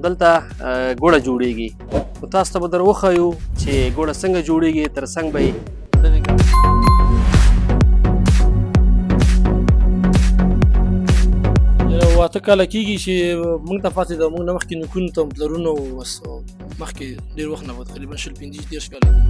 دلته ګوړه جوړیږي. نو تاسو ته به در وښیو چې ګوړه څنګه جوړیږي، تر څنګ به یې واته کاله کېږي چې موږ ته پاتې ده. موږ نه مخکې نیکونو ته پلرونو بس مخکې ډېر وخت نه به تقریبا 15-20 کاله کېږي.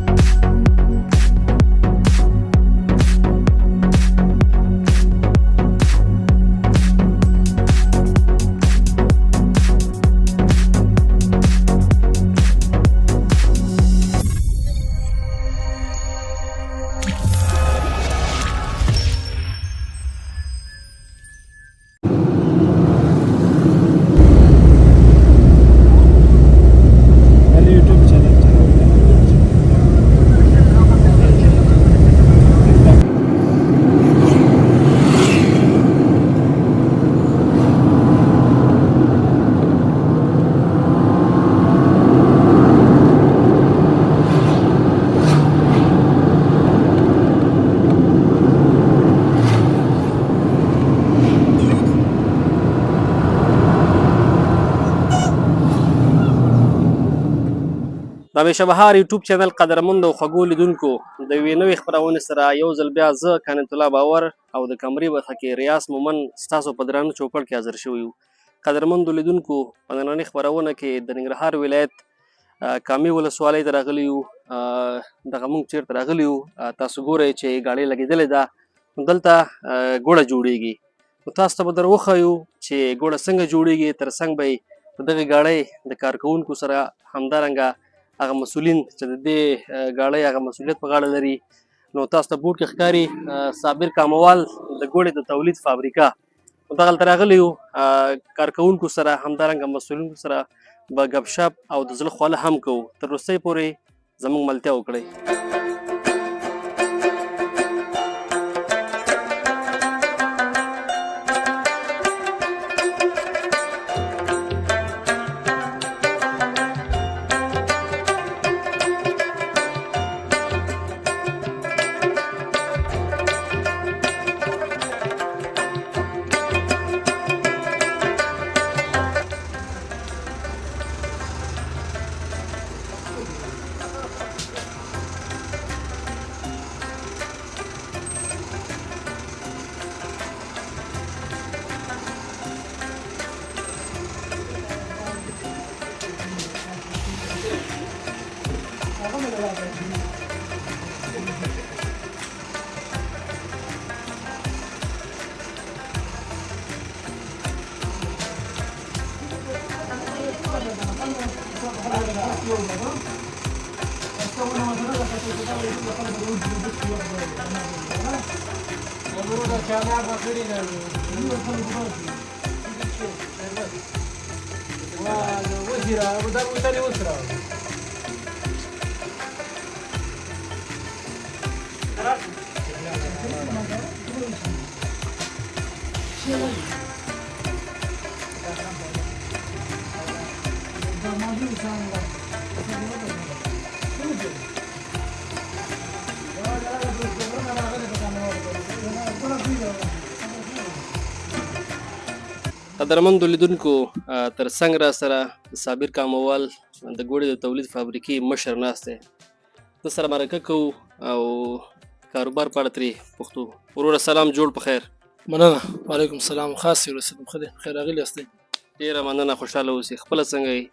د همیشه بهار یوټیوب چینل قدرمند او خوږو لیدونکو د یوې نوې خپرونې سره یو ځل بیا زه کانت الله باور او د کمرې برخه کې ریاض مومن ستاسو په درانه چوپړ کې حاضر شوي یو. قدرمندو لیدونکو په نننۍ خپرونه کې د ننګرهار ولایت کامې ولسوالۍ ته راغلي یو. دغه موږ چېرته راغلي یو تاسو ګورئ چې ګاډۍ لګېدلې ده. دلته ګوړه جوړیږي. نو تاسو ته به در وښیو چې ګوړه څنګه جوړیږي، تر څنګ به یې په دغې ګاډۍ د کارکوونکو سره همدارنګه هغه مسؤلین چې د دې ګاډۍ هغه مسؤلیت په غاړه لري. نو تاسو ته بورډ کې ښکاري صابر کاموال د ګوړې د تولید فابریکه. نو دغلته راغلي یو کارکوونکو سره همدارنګه مسؤلینو سره به ګپ شپ او د زړه خواله هم کوو. تر وروستۍ پورې زموږ ملتیا وکړئ. قدرمندو لیدونکو تر څنګ را سره صابر کاموال د ګوړې د تولید فابریکې مشر ناست دی. د سره مرکه کوو او کاروبار په اړه ترې پوښتو. وروره سلام، جوړ په خیر. مننه. وعلیکم السلام. خاص یې ورسېدم. ښه دی، خیر راغلي یاستئ. ډېره مننه، خوشحاله اوسئ. خپله څنګه یې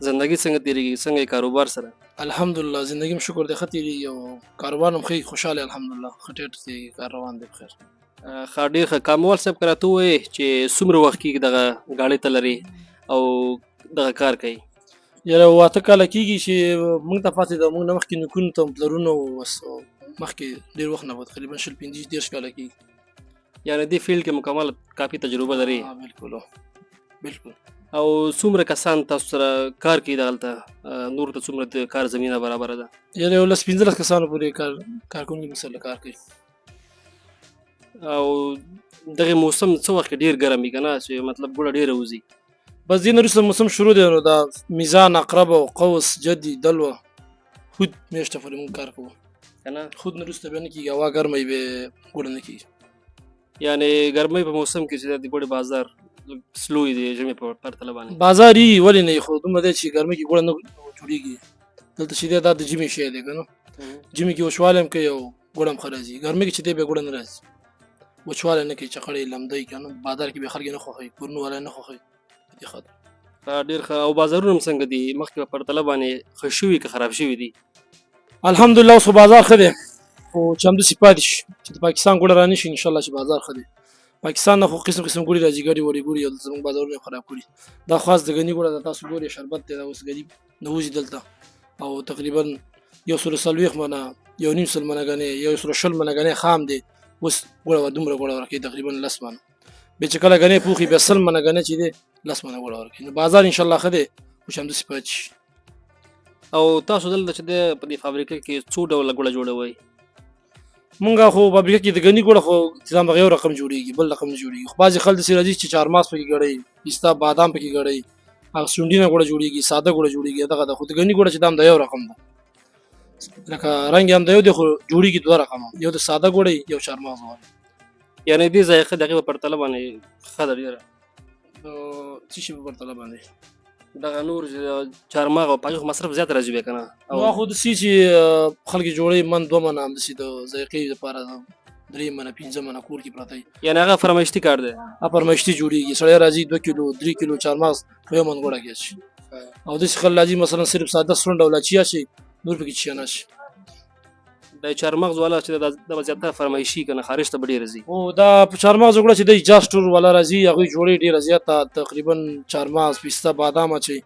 زندګي څنګه تېرېږي، څنګه یې کاروبار سره؟ الحمدلله زندګي م شکر دی ښه تېرېږي او کاروبار هم ښه خوشحاله الحمدلله ښه ټیټ تېرېږي، کار روان دی بخیر. ښه ډېر ښه. کاموال صاحب که راته ووایې چې څومره وخت کېږي دغه ګاډۍ ته لرې او دغه کار کوي؟ یاره 8 کاله کېږي چې موږ ته پاتې ده. موږ نه مخکې نیکونو ته پلرونو بس مخکې ډېر وخت نه به تقریبا 15-20 کاله کېږي. یعنې دې فیلډ کې مکمل کافي تجربه لري؟ بالکل بالکل. او څومره کسان تاسو سره کار کوي دغلته؟ نور ته څومره د کار زمینه برابره ده؟ یاره 10-15 کسانو پورې کارکوونکي موږ سره کار کوي. او دغه موسم څه وخت کې ډېر ګرم وي که نه، چې مطلب ګوړه ډېره وځي؟ بس دې نه وروسته موسم شروع دی، نو دا میزان، عقرب او قوس، جدي، دلوه، خود میاشته پورې موږ کار کوو که نه؟ خود نه وروسته بیا نه کېږي، هوا ګرمه وي بیا ګوړه نه کېږي. یعنې ګرمۍ په موسم کې چې د ګوړې بازار سلو دی ژمي په پرتله باندې بازاري ولې نه خو دومره دی چې ګرمي کې ګوړه نه جوړیږي دلته چې دا د ژمي شی دی کنه ژمي کې وشواله هم کوي او ګوړه هم ښه راځي ګرمي کې چې دی به ګوړه نه راځي وشواله نه کوي چقړې لمدی کنه بازار کې به خلک نه خوښي کورنو والا نه خوښي دې خاطر ډېر ښه او بازارونه هم څنګه دي مخکې په پرتله باندې ښه شوي که خراب شوي دي الحمدلله اوس بازار ښه دی خو چې همداسې پاتې شي چې د پاکستان ګوړه رانشي انشاءالله چې بازار ښه دی پاکستان نه خو قسم قسم ګوړې راځي ګډې وړې ګوړې او زموږ بازارونه یې خراب کړي دا خاص د ګني ګوړه د تاسو ګورې شربت دی دا اوس ګني نوځي دلته او تقریبا 140 منه 1.5 منه غنې 120 منه غنې خام دی اوس ګوړه دومره ګوړه ورکړي تقریبا 10 منه به چې کله غنې پوخي به 10 منه غنې چې دی 10 منه ګوړه ورکړي نو بازار ان شاء الله خده خو شم د سپاچ او تاسو دلته چې د په دې فابریکه کې څو ډول ګوړه جوړوي مونږه خو فابریکه کې د غنی ګوړه خو تمام غیر رقم جوړیږي بل رقم جوړیږي خو بعضی خلک سي راځي چې 4 ماس پکې غړي پستا بادام پکې غړي هغه شونډینه ګوړه جوړیږي ساده ګوړه جوړیږي دغه د خو د غنی ګوړه چې دام د یو رقم ده لکه رنگ هم د یو د خو جوړیږي دوه رقم یو د ساده ګوړه یو 4 ماس وایي یعنی دې ذایقه دغه په پرتله باندې ښه ده ډېره څه شي په پرتله باندې دغه نور چارمغ او پاجو مصرف زیات راځي به کنه او خو د سي چې خلک جوړي من 2 منه هم د سي د ذایقې لپاره 3 منه 15 منه کور کې پراته یعنی هغه فرمایشتي کار دی فرمایشتي جوړیږي سړی راځي 2 کیلو 3 کیلو 4 ماس په یو من ګوړه کې شي او د خل راځي مثلا صرف ساده سرند او لاچیا شي نور پکې شي نه شي د چارمغز والا چې د زیاته فرمایشي کنه خارج ته ډیر راځي او دا چارمغز وګړه چې د جاستور والا راځي هغه جوړي ډیر زیاته تقریبا چارمغز پستا بادام چي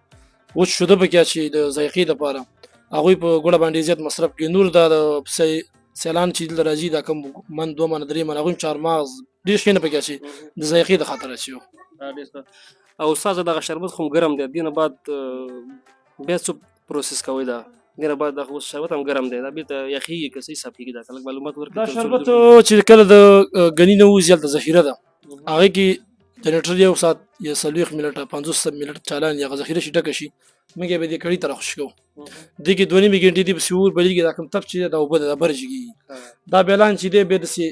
او شوده پکې چې د ذایقې لپاره هغه په ګوړه باندې زیات مصرف کوي نور د سیلان چې د راځي دا کم من 2 من 3 من هغه چارمغز ډیر شي نه پکې چې د ذایقې د خاطر شي او استاد دغه شربت خو ګرم دی دینه بعد بیا څه پروسس کوي دا غیر بعد د شربت هم ګرم دی دا به یخي کسي حساب کېږي دا کله معلومات ورکړي دا شربت چې کله د غنی نه وځي د ذخیره ده هغه کې د لیټر یو سات یا 40 منټه 50 منټه چالان یا ذخیره شي ټک شي مګي به دې کړي تر خوش کو دغه 2 غنټې دی بسور بلګي دا کوم تپ چې دا وبد د برجګي دا بیلان چې دی به د سي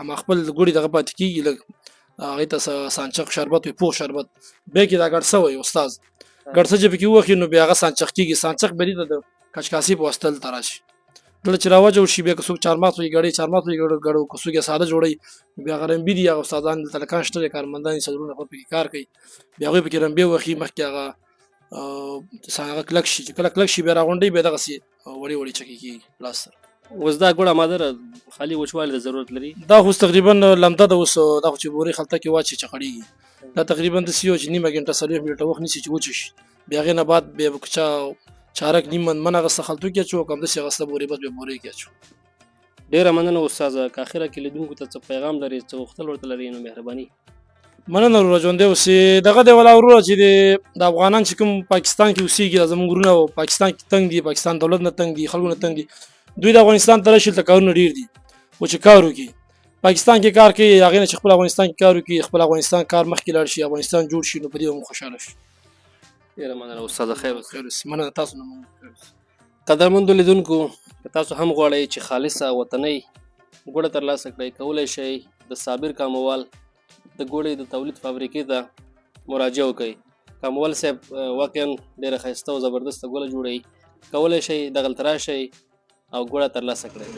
ام خپل ګوري دغه پات کیږي لګ هغه ته سانچق شربت او پوخ شربت به کې دا ګډ سوی استاد ګډ څه چې کې وخت نو بیا هغه سانچق کیږي سانچق بری د کچکاسي په واستل تراشي دل چې راوځو شي به کوڅو 4 ماس وي غړي 4 ماس وي غړو کوڅو کې ساده جوړي بیا غرم بي دي هغه استادان تلکان شته کارمندان سرونه په کې کار کوي بیا هغه په کې رم به وخی مخکې هغه څنګه کلک شي کله کلک شي به راغونډي به دغه سي وړي وړي چکی کی پلاستر وزدا ګوړه مادر خالي وچواله ضرورت لري دا خو تقریبا لمده د وس دا چې بوري خلطه کې واچي چخړيږي دا تقریبا د سیو چې نیمه غنټه 30 منټه وخت نشي چې وچش بیا غنه بعد به بکچا چارک نیمن منغه سخلتو کې چو کوم د سی غسته بوري بس به بوري کې چو ډیر مننه استاد که اخره کې لیدونکو ته پیغام لري چې وختل ورته لري نو مهرباني مننه ورجوندې اوسې دغه دی ولا ورو چې د افغانان چې کوم پاکستان کې اوسېږي زموږ ګورونه او پاکستان کې تنگ دي پاکستان دولت نه تنگ دي خلکو نه تنگ دي دوی د افغانستان تر شل تکارونه ډیر دي او چې کار وکي پاکستان کې کار کوي هغه نه چې خپل افغانستان کې کار وکي خپل افغانستان کار مخکې لاړ شي افغانستان جوړ شي نو په دې هم خوشاله شي ډیر مننه استاد خیر مننه تاسو نه قدرمند لیدونکو تاسو هم غواړئ چې خالصه وطني ګوړه ترلاسه کړئ کولای شئ د صابر کاموال د ګوړې د تولید فابریکې ته مراجعه وکړئ کاموال صاحب واقعا ډېره ښایسته او زبردسته ګوله جوړوي کولای شئ دغلته راشئ او ګوړه ترلاسه کړئ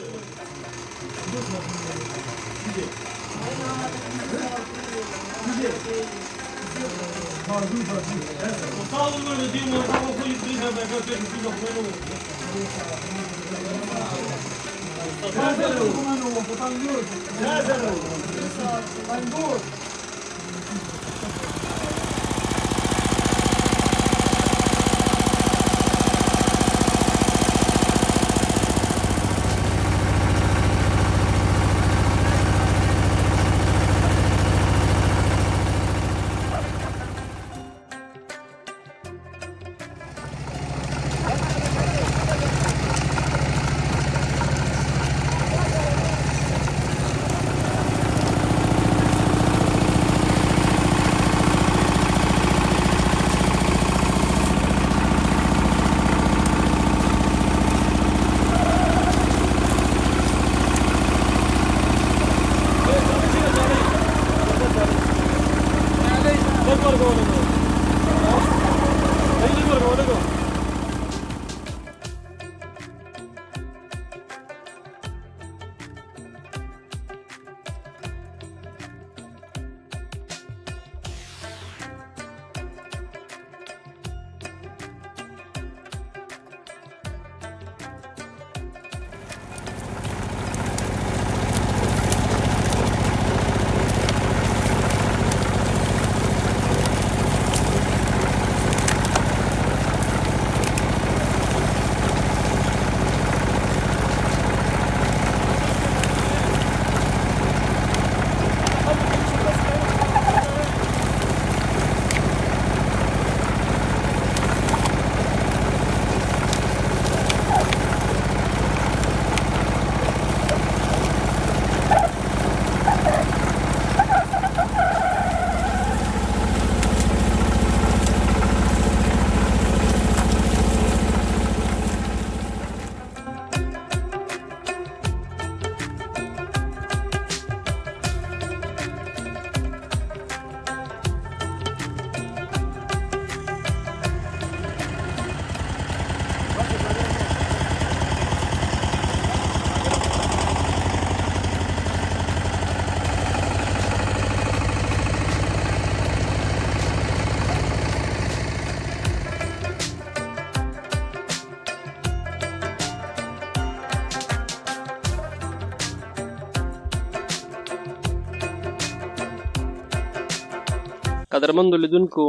قدرمندو لیدونکو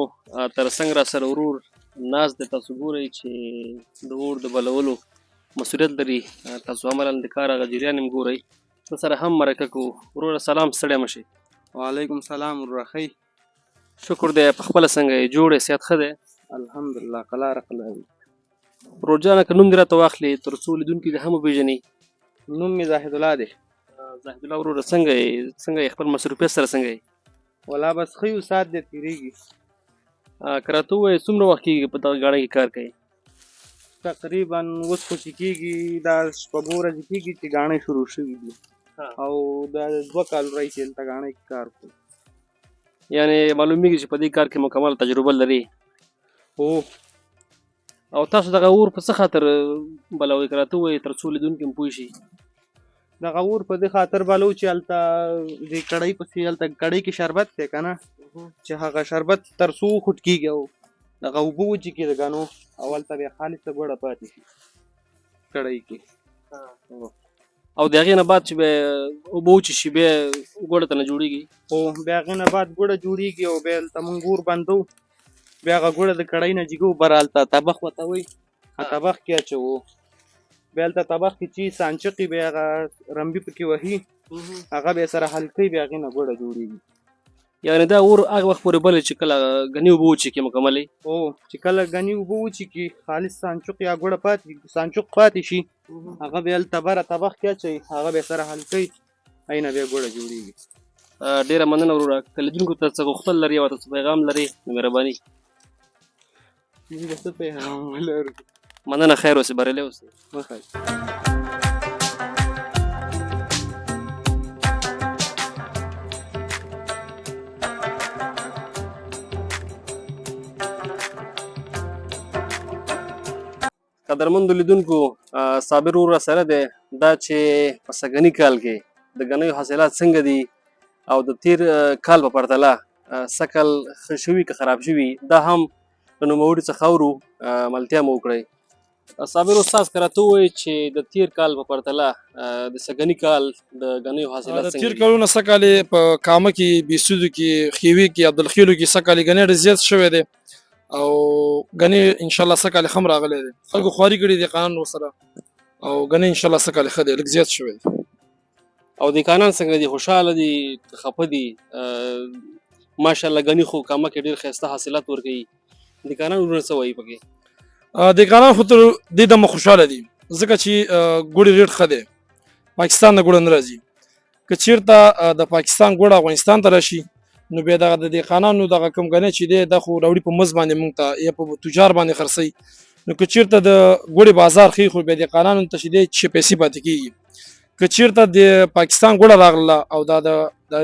تر څنګ را سره ورور ناست دی. تاسو ګورئ چې د اور د بلولو مسؤلیت لري. تاسو عملاً د کار هغه جریان هم ګورئ. ته سره هم مرکه کوو. وروره سلام، ستړی مه شئ. وعلیکم سلام وروره، ښه شکر دی. په خپله څنګه یې؟ جوړ یې؟ صحت ښه دی؟ الحمدلله قلاره قلاره. ورور جانه که نوم دې راته واخلې تر څو لیدونکي دې هم وپېژني. نوم مې زاهد الله دی. زاهد الله وروره څنګه یې خپل مصروفیت سره څنګه یې؟ ولا بس ښه یو ساعت دی تېرېږي. که راته ووایې څومره وخت کېږي په دغه ګاډۍ کې کار کوې؟ تقریبا اوس خو چې کېږي دا شپږ ورځې کېږي چې ګاڼې شروع شوي دي او دا 2 کال راهیسې دلته ګاڼۍ کې کار کوو. یعنې معلومیږي چې په دې کار کې مکمل تجربه لري. هو. او تاسو دغه اور په څه خاطر بلوئ؟ که راته ووایې تر څو لیدونکي هم پوه شي. دغه اور په دې خاطر بلو چې هلته دې کړۍ پسې هلته کړۍ کې شربت دی که نه، چې هغه شربت تر څو وخوټ کېږي او دغه اوبه وچېږي د ګنو او هلته بیا خالصه ګوړه پاتې شي کړۍ کې. او د هغې نه بعد چې بیا اوبه وچې شي بیا ګوړه ته نه جوړېږي؟ او بیا هغې نه بعد ګوړه جوړېږي او بیا هلته مونږ اور بندو. بیا هغه ګوړه د کړۍ نه جګو بره هلته طبخ ورته وایي، طبخ کې اچوو. بیا هلته طبخ کې چې سانچقي بیا هغه رمبي پکې وهي، هغه بیا سره حل کوي، بیا هغې نه ګوړه جوړېږي. یعنې دا اور هغه وخت پورې بلې چې کله ګني اوبه وچېږي مکملې؟ او چې کله ګني اوبه وچېږي خالص سانچق یا ګوړه سانچق پاتې شي، هغه بیا هلته بره طبخ کې اچوي، هغه بیا سره حل کوي، هغې نه بیا ګوړه جوړېږي. ډېره مننه وروره. که لیدونکو ته څه غوښتل لري او ته څه پیغام لري نو مهرباني. موږ به څه پیغام ولرو؟ مننه، خیر اوسې، بریالی اوسې. مخه. قدرمندو لیدونکو، صابر ورور سره دی. دا چې په سږني کال کې د ګنیو حاصلات څنګه دي او د تیر کال په پرتله سږ کال ښه شوي که خراب شوي، دا هم له نوموړي څخه اورو. ملتیا مو وکړئ. صابر استاد که راته ووایي چې د تیر کال په پرتله د سږني کال د ګنیو حاصلات د څنګه تیر دي؟ کلونه سږ کال په کامه کې، بیسودو کې، خیوي کې، عبدالخیلو کې سږ کال ګنی ډېر زیات شوی دی او ګنی انشاءالله سږ کال ښه هم راغلی دی. خلکو خواري کړې دي قانون ورسره او ګنی انشاءالله سږ کال ښه دی، لږ زیات شوی دی. او دیکانان څنګه دي؟ خوشحاله دي که خفه دي؟ ماشاءالله ګني خو کامه کې ډېر ښایسته حاصلات ورکوي. دیکانان ورونه څه وایي پکې؟ دیکانان خو تر دې دمه خوشحاله دي ځکه چې ګوړې ریټ ښه دی. پاکستان نه ګوړه نه راځي. که چېرته د پاکستان ګوړه افغانستان ته راشي نو بیا دغه د دیقانانو دغه کوم ګنی چې دی دا خو راوړي په مزد باندې مونږ ته یا په تجار باندې خرڅوي. نو که چېرته د ګوړې بازار ښي خو بیا دیقانانو ته چې دی چې پیسې پاتې کېږي. که چېرته د پاکستان ګوړه راغله او دا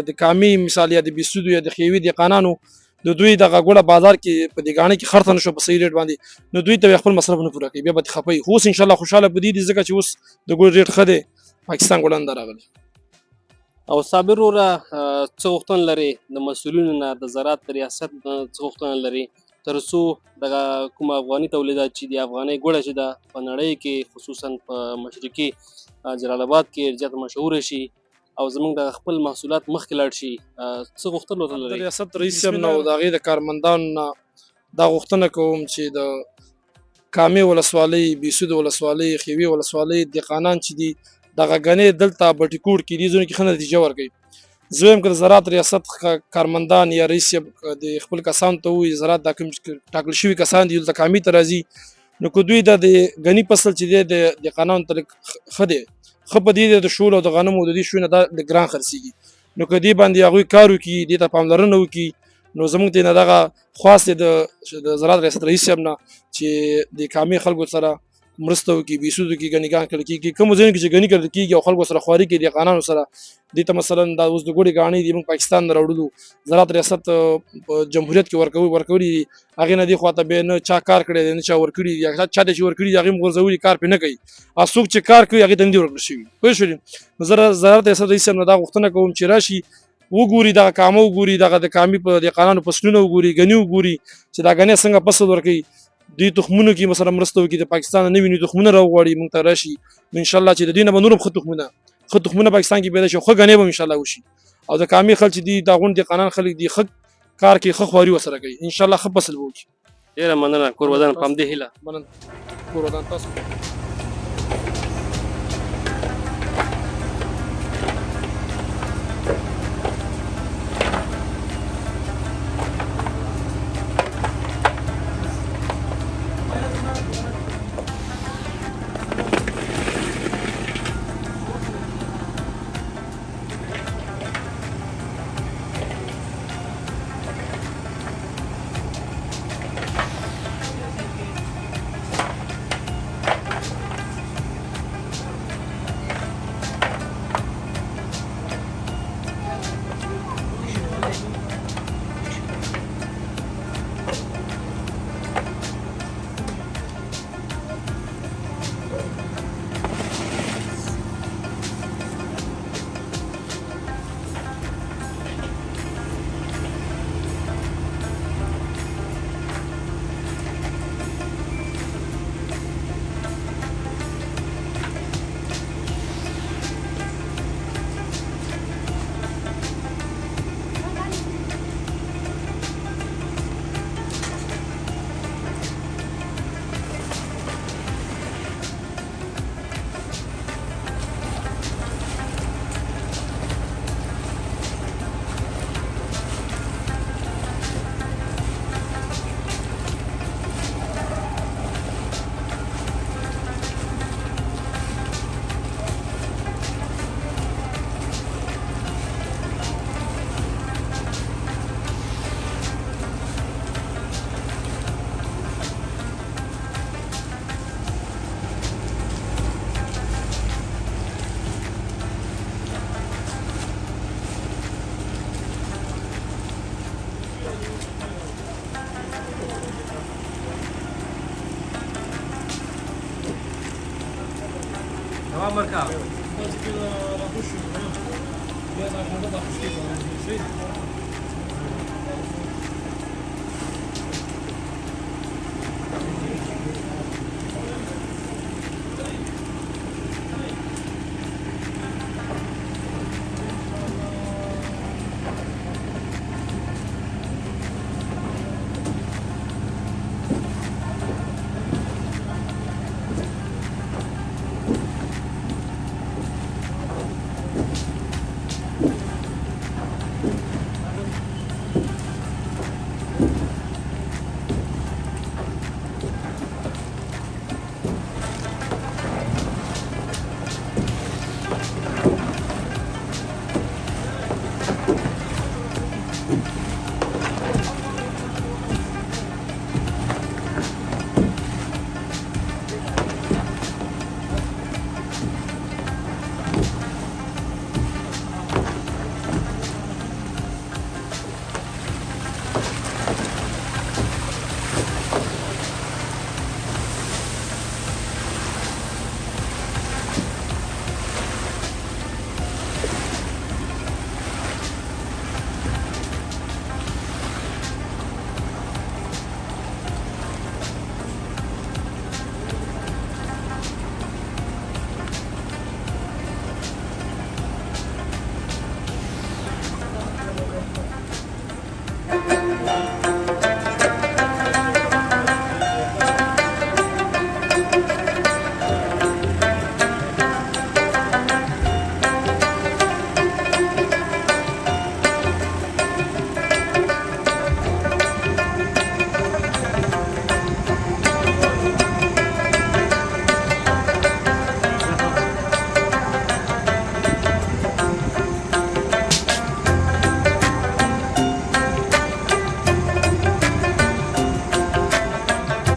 د کامي مثال یا د بیسودو یا د خیوي دیقانانو د دوی دغه ګوړه بازار کې په دې ګاڼې کې خرڅه نه شو په صحیح ریټ باندې، نو دوی ته خپل مصرف نه پوره کوي، بیا به خفه وي. خو اوس انشاءالله خوشحاله په دې دي ځکه چې اوس د ګوړې ریټ ښه دی، پاکستان ګوړه نه ده راغلې. او صابر وروره څه غوښتنه لري د مسؤلینو نه، د زراعت د ریاست نه څه غوښتنه لري تر څو دغه کوم افغاني تولیدات چې دي، افغانۍ ګوړه چې ده په نړۍ کې خصوصا په مشرقي جلال آباد کې زیاته مشهوره شي او زموږ د خپل محصولات مخکې لاړ شي؟ څه غوښتنه ورته د لري؟ ریاست رئیس صاحب نه او د هغې د کارمندانو نه دا غوښتنه کوم چې د کامې ولسوالۍ، بیسود ولسوالۍ، خیوي ولسوالۍ دهقانان چې دي دغه ګنې دلته بټي کوټ کې دې ځایونو کې ښه نتیجه ورکوي. زه وایم که د زراعت ریاست کارمندان یا رئیس صاحب د خپل کسانو ته ووایي زراعت دا کوم ټاکل شوي کسان دي دلته کامې ته راځي، نو که دوی دا د ګني فصل چې دی د دهقانانو ته ښه دی، ښه په دې دی د شولو او د غنمو د دې شوي نه دا لږ ګران خرڅېږي، نو که دې باندې هغوی کار وکړي، دې ته پاملرنه وکړي، نو زموږ ته نه دغه خواست دی د زراعت ریاست رئیس صاحب نه چې د کامې خلکو سره مرسته وکړي، بیسودو کې ګنیګان کړل کېږي، کومو ځایونو کې چې ګني کړل کېږي او خلکو سره خواري کوي دهقانانو سره، دې ته مثلا دا اوس د ګوړې ګاڼې دي موږ پاکستان نه راوړلو، زراعت ریاست په جمهوریت کې ورکولي دي، هغې نه دې خواته بیا نه چا کار کړی دی نه چا ورکړي دي، یا چا ته چې ورکړي دي هغې هم غورځولي کار پرې نه کوي، او څوک چې کار کوي هغې ته نه دي ورکړل شوي. پوه شولې؟ نو زه زراعت ریاست رئیس صاحب نه دا غوښتنه کوم چې راشي وګوري دغه کامه وګوري، دغه د کامې په دهقانانو فصلونه وګوري، ګني وګوري چې دا ګنی څنګه فصل ورکوي، دوی تخمونو کې مثلا مرسته وکړي، د پاکستان نه نوي تخمونه راوغواړي موږ ته راشي، نو انشاءالله چې د دوی نه به نور هم ښه تخمونه پاکستان کې پیدا شي او ښه ګنی به انشاءالله وشي. او د کامې خلک چې دي دا غونډ دهقانان خلک دي ښه کار کې ښه خواري ورسره کوي ان شاء الله ښه فصل به وکړي. ډېره مننه کور ودان په همدې هیله. مننه کور ودان تاسو.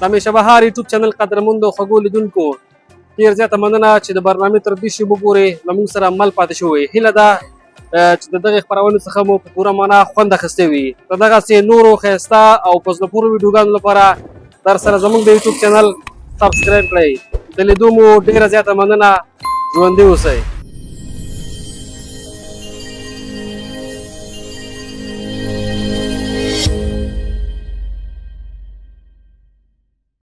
همیشه بهار یوټیوب چینل قدرمندو خوږو لیدونکو ډېر زیاته مننه چې د برنامې تر دې شی وګورئ له موږ سره مل پاتې شوی. هیله ده چې د دغې خپرونې څخه مو په پوره معنا خوند اخیستی وي. د دغسې نورو ښایسته او په زړه پورې ویډیوګانو لپاره در سره زموږ د یوټیوب چینل سبسکرایب کړئ. د لیدو مو ډېره زیاته مننه. ژوندي اوسئ.